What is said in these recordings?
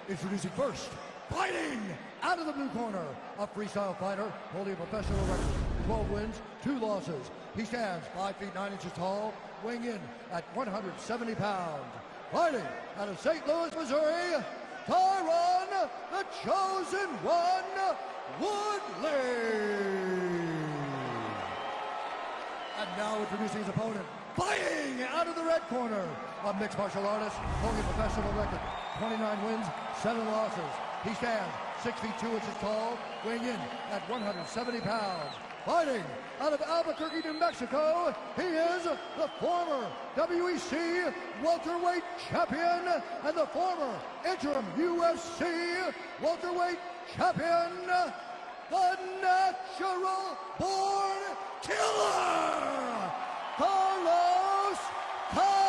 Introducing first, fighting out of the blue corner, a freestyle fighter holding a professional record, 12 wins, 2 losses. He stands 5 feet 9 inches tall, weighing in at 170 pounds. Fighting out of St. Louis, Missouri, Tyron, the Chosen One, Woodley. And now introducing his opponent, fighting out of the red corner, a mixed martial artist holding a professional record, 29 wins, 7 losses. He stands 6 feet 2 inches tall, weighing in at 170 pounds. Fighting out of Albuquerque, New Mexico, he is the former WEC welterweight champion and the former interim UFC welterweight champion, the natural born killer, Carlos Condit.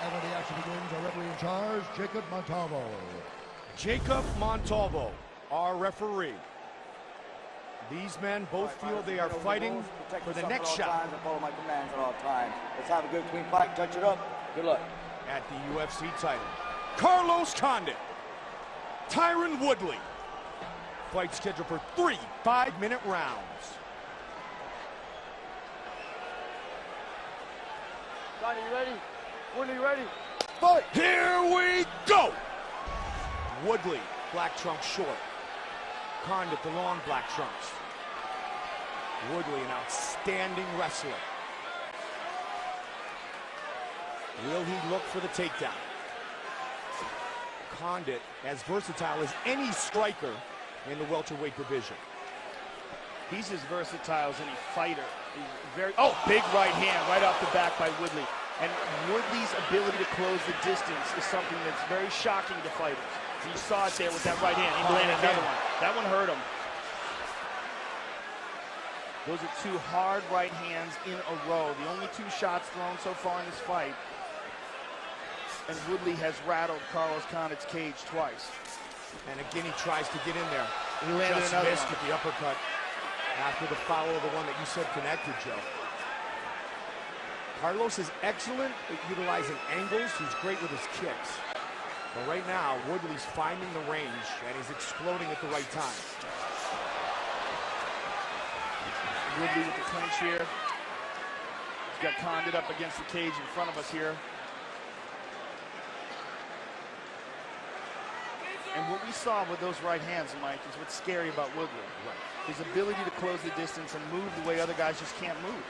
And when the action begins, our referee in charge, Jacob Montalvo. Jacob Montalvo, our referee. These men both feel they are fighting for the next shot. Follow my commands at all times. Let's have a good clean fight. Touch it up. Good luck. At the UFC title, Carlos Condit, Tyron Woodley. Fight scheduled for 3 5-minute rounds. Johnny, you ready? Woodley, ready? Fight! Here we go! Woodley, black trunks short. Condit, the long black trunks. Woodley, an outstanding wrestler. Will he look for the takedown? Condit, as versatile as any striker in the welterweight division. He's as versatile as any fighter. He's very, big right hand right off the back by Woodley. And Woodley's ability to close the distance is something that's very shocking to fighters. You saw it there with that right hand. He landed another one. That one hurt him. Those are 2 hard right hands in a row. The only 2 shots thrown so far in this fight. And Woodley has rattled Carlos Condit's cage twice. And again, he tries to get in there. He landed just another missed one. with the uppercut after the foul of the one that you said connected, Joe. Carlos is excellent at utilizing angles. He's great with his kicks. But right now, Woodley's finding the range, and he's exploding at the right time. Woodley with the clinch here. He's got Condit up against the cage in front of us here. And what we saw with those right hands, Mike, is what's scary about Woodley. Right. His ability to close the distance and move the way other guys just can't move.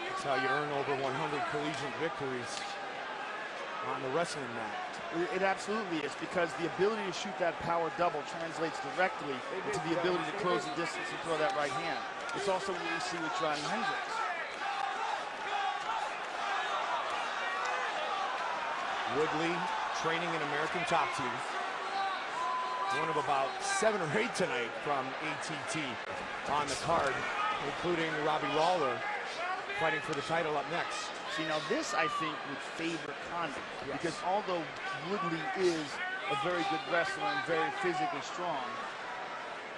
That's how you earn over 100 collegiate victories on the wrestling mat. It absolutely is, because the ability to shoot that power double translates directly into the ability to close the distance and throw that right hand. It's also what we see with Johnny Hendricks. Woodley training in American Top Team. One of about 7 or 8 tonight from ATT on the card, including Robbie Lawler fighting for the title up next. See, now this, I think, would favor Condit, because although Woodley is a very good wrestler and very physically strong,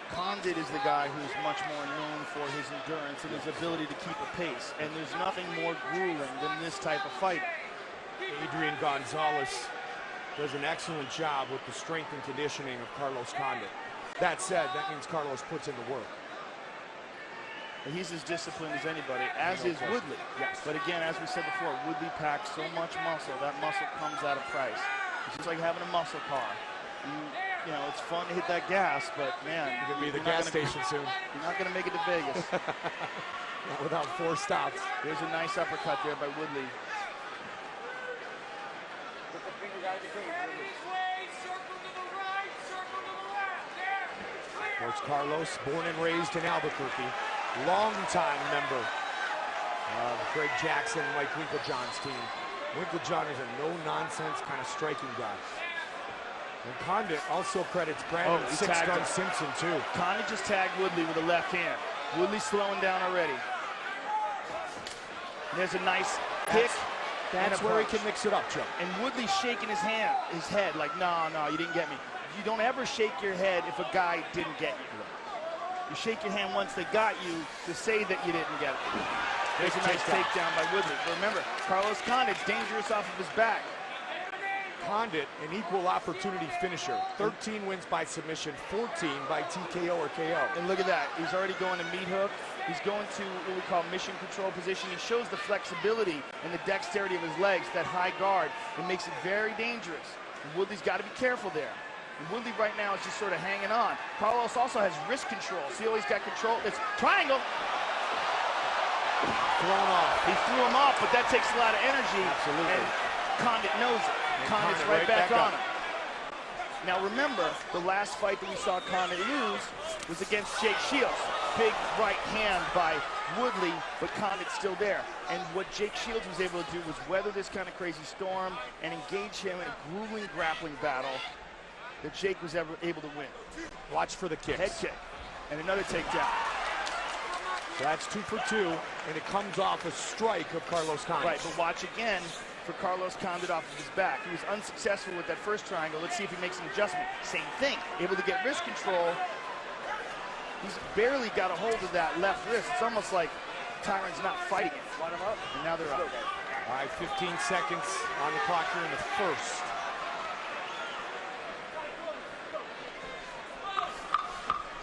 Condit is the guy who's much more known for his endurance and his ability to keep a pace, and there's nothing more grueling than this type of fight. Adrian Gonzalez does an excellent job with the strength and conditioning of Carlos Condit. That said, that means Carlos puts in the work. He's as disciplined as anybody, as is Woodley. Yes. But again, as we said before, Woodley packs so much muscle. That muscle comes at a price. It's just like having a muscle car. You know, it's fun to hit that gas, but man, You're gonna be at the gas station soon. You're not gonna make it to Vegas. Not without 4 stops. There's a nice uppercut there by Woodley. Coach Carlos, born and raised in Albuquerque, longtime member of Greg Jackson, Mike Winklejohn's team. Winklejohn is a no-nonsense kind of striking guy. And Condit also credits Brandon Six Gun Simpson, too. Condit just tagged Woodley with a left hand. Woodley's slowing down already. And there's a nice kick. That's where he can mix it up, Joe. And Woodley's shaking his head like, no, you didn't get me. You don't ever shake your head if a guy didn't get you. You shake your hand once they got you to say that you didn't get it. There's a nice takedown by Woodley. But remember, Carlos Condit's dangerous off of his back. Condit, an equal opportunity finisher. 13 wins by submission, 14 by TKO or KO. And look at that. He's already going to meat hook. He's going to what we call mission control position. He shows the flexibility and the dexterity of his legs, that high guard. It makes it very dangerous. And Woodley's got to be careful there. And Woodley right now is just sort of hanging on. Carlos also has wrist control. See how he's got control? It's triangle. Thrown off. He threw him off, but that takes a lot of energy. Absolutely. And Condit knows it. Condit's right back on him. Now remember, the last fight that we saw Condit lose was against Jake Shields. Big right hand by Woodley, but Condit's still there. And what Jake Shields was able to do was weather this kind of crazy storm and engage him in a grueling grappling battle that Jake was able to win. Watch for the kicks. Head kick and another takedown. So that's 2 for 2, and it comes off a strike of Carlos Condit. Right, but watch again for Carlos Condit off of his back. He was unsuccessful with that first triangle. Let's see if he makes an adjustment. Same thing, able to get wrist control. He's barely got a hold of that left wrist. It's almost like Tyron's not fighting it. And now they're up. All right, 15 seconds on the clock here in the first.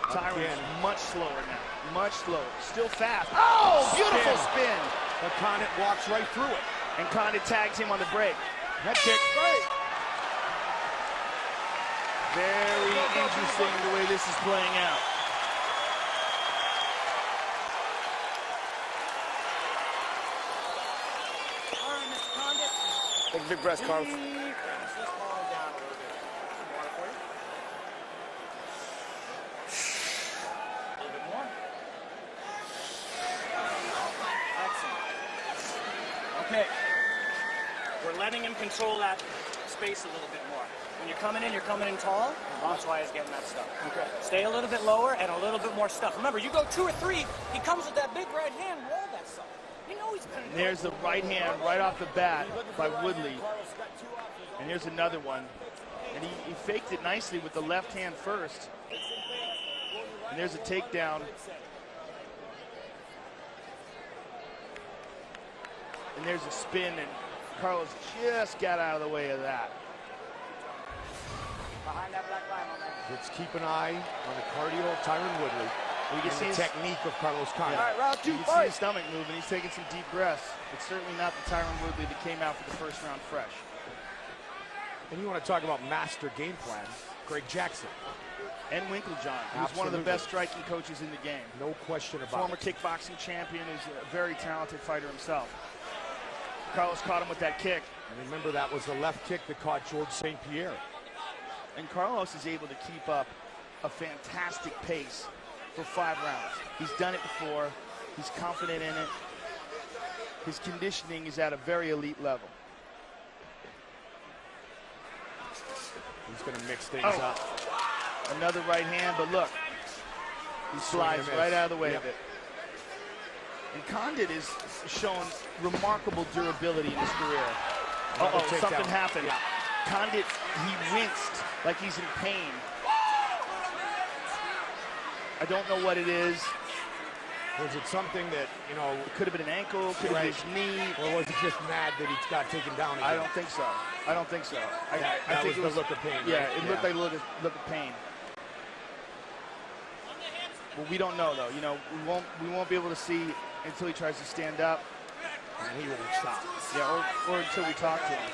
Tyron's much slower now. Much slower. Still fast. Oh, beautiful spin. But Condit walks right through it. And Condit tags him on the break. Head kick. Very interesting the way this is playing out. All right, Mr. Condit. Take a big breath, Carlos. Okay, we're letting him control that space a little bit more. When you're coming in tall, that's why he's getting that stuff. Okay. Stay a little bit lower and a little bit more stuff. Remember, you go 2 or 3, he comes with that big right hand, roll that stuff. You know he's gonna go. There's the right hand right off the bat by Woodley. And here's another one. And he faked it nicely with the left hand first. And there's a takedown. And there's a spin, and Carlos just got out of the way of that. Behind that black line on that. Let's keep an eye on the cardio of Tyron Woodley. You can see the technique of Carlos Condit. All right, round 2, You can see his stomach moving. He's taking some deep breaths. It's certainly not the Tyron Woodley that came out for the first round fresh. And you want to talk about master game plan, Greg Jackson. And Winklejohn, who's one of the best striking coaches in the game. No question about Former it. kickboxing champion, who's a very talented fighter himself. Carlos caught him with that kick. And remember, that was the left kick that caught George St. Pierre. And Carlos is able to keep up a fantastic pace for 5 rounds. He's done it before. He's confident in it. His conditioning is at a very elite level. He's going to mix things up. Another right hand, but look. He slides right out of the way of it. And Condit has shown remarkable durability in his career. Uh-oh, something happened. Yeah. Condit, he winced like he's in pain. I don't know what it is. Was it something that, you know, It could have been an ankle, could have been his knee. or was he just mad that he got taken down again? I don't think so. I don't think so. I That think was it the look of pain. Yeah, right? it looked like a look of pain. Well, we don't know though. You know, we won't be able to see until he tries to stand up. And he won't stop. Yeah, or until we talk to him.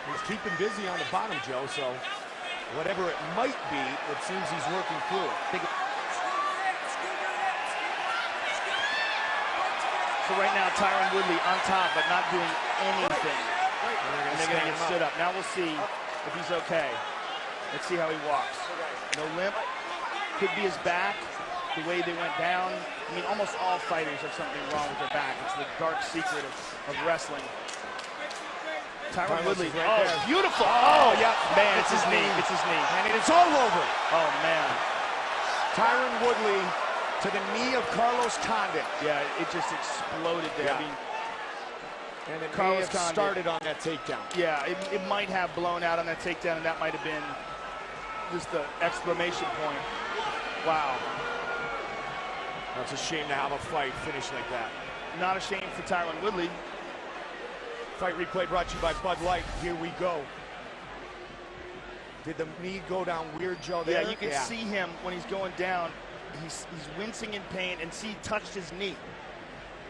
He's keeping busy on the bottom, Joe, so whatever it might be, it seems he's working through it. So right now, Tyron Woodley on top, but not doing anything. And they're going to get stood up. Now we'll see if he's okay. Let's see how he walks. No limp. Could be his back, the way they went down. I mean, almost all fighters have something wrong with their back. It's the dark secret of wrestling. Tyron Woodley. Right there. Beautiful. Oh, yeah. Man, it's his knee. It's his knee. And it's all over. Oh, man. Tyron Woodley to the knee of Carlos Condit. Yeah, it just exploded there. Yeah. I mean, And it Carlos may have Condit started on that takedown. yeah, it might have blown out on that takedown, and that might have been just the exclamation point. Wow. That's a shame to have a fight finish like that. Not a shame for Tyron Woodley. Fight replay brought to you by Bud Light. Here we go. Did the knee go down weird, Joe, there? Yeah, you can see him when he's going down. He's wincing in pain, and see, he touched his knee.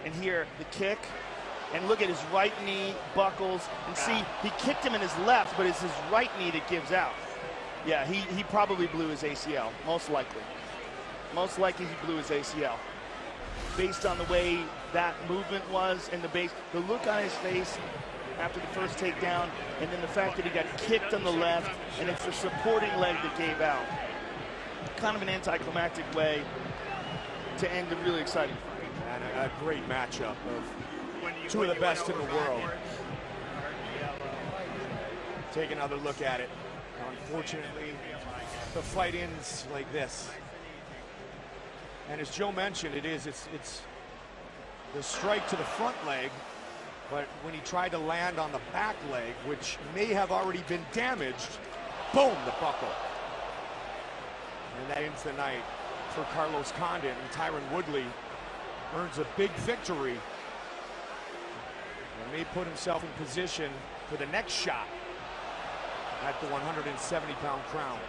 And here, the kick. And look at his right knee buckles. And see, he kicked him in his left, but it's his right knee that gives out. Yeah, he probably blew his ACL, most likely. Most likely he blew his ACL. Based on the way that movement was and the look on his face after the first takedown, and then the fact that he got kicked on the left, and it's the supporting leg that gave out. Kind of an anticlimactic way to end a really exciting fight. And a great matchup of two of the best in the world. Take another look at it. Unfortunately, the fight ends like this. And as Joe mentioned, it's the strike to the front leg, but when he tried to land on the back leg, which may have already been damaged, boom, the buckle. And that ends the night for Carlos Condit, and Tyron Woodley earns a big victory and may put himself in position for the next shot at the 170-pound crown.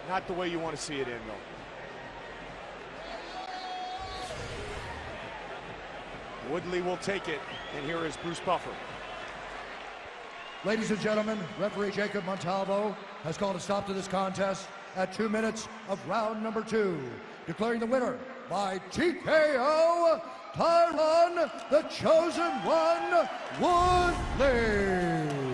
Not the way you want to see it end, though. Woodley will take it, and here is Bruce Buffer. Ladies and gentlemen, referee Jacob Montalvo has called a stop to this contest at 2 minutes of round number 2, declaring the winner by TKO, Tyron, the Chosen One, Woodley.